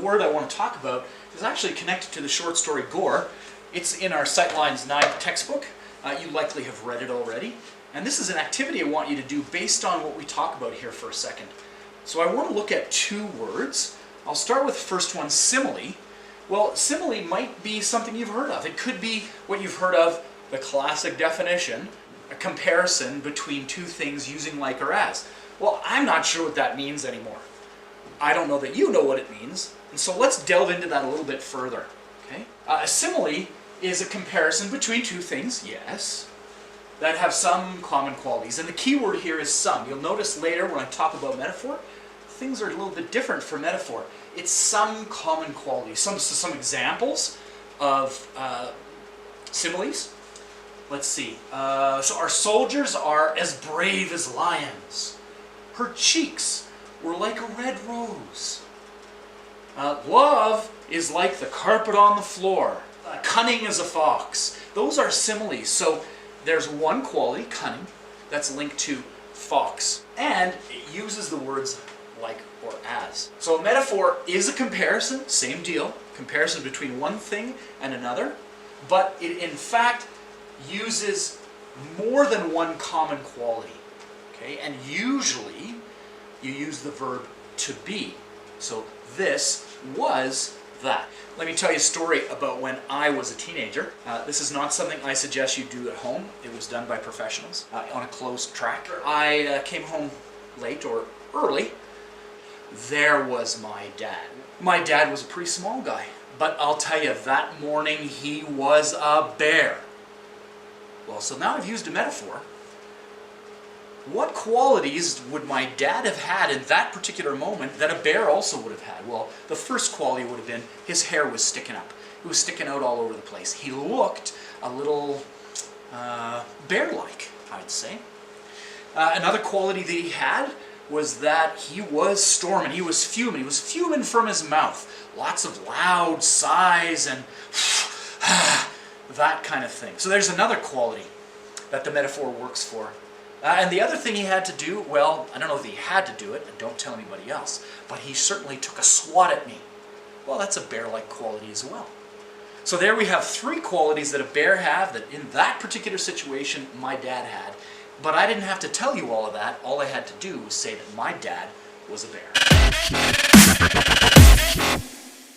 word I want to talk about is actually connected to the short story Gore. It's in our Sightlines 9 textbook. You likely have read it already. And this is an activity I want you to do based on what we talk about here for a second. So I want to look at two words. I'll start with the first one, simile. Well, simile might be something you've heard of. It could be what you've heard of, the classic definition, a comparison between two things using like or as. Well, I'm not sure what that means anymore. I don't know that you know what it means, and so let's delve into that a little bit further. Okay? A simile is a comparison between two things, yes, that have some common qualities. And the key word here is some. You'll notice later when I talk about metaphor, things are a little bit different for metaphor. It's some common qualities. Some examples of similes. Let's see. So our soldiers are as brave as lions. Her cheeks were like a red rose. Love is like the carpet on the floor. Cunning as a fox. Those are similes. So there's one quality, cunning, that's linked to fox. And it uses the words like or as. So a metaphor is a comparison, same deal, comparison between one thing and another, but it in fact uses more than one common quality. Okay? And usually you use the verb to be. So this was that. Let me tell you a story about when I was a teenager. This is not something I suggest you do at home. It was done by professionals on a closed track. I came home late or early. There was my dad. My dad was a pretty small guy, but I'll tell you, that morning he was a bear. Well, so now I've used a metaphor. What qualities would my dad have had in that particular moment that a bear also would have had? Well, the first quality would have been his hair was sticking up. It was sticking out all over the place. He looked a little bear-like, I'd say. Another quality that he had was that he was storming. He was fuming. He was fuming from his mouth. Lots of loud sighs and that kind of thing. So there's another quality that the metaphor works for. And the other thing he had to do, well, I don't know if he had to do it, and don't tell anybody else, but he certainly took a swat at me. Well, that's a bear-like quality as well. So there we have three qualities that a bear have that in that particular situation my dad had. But I didn't have to tell you all of that. All I had to do was say that my dad was a bear.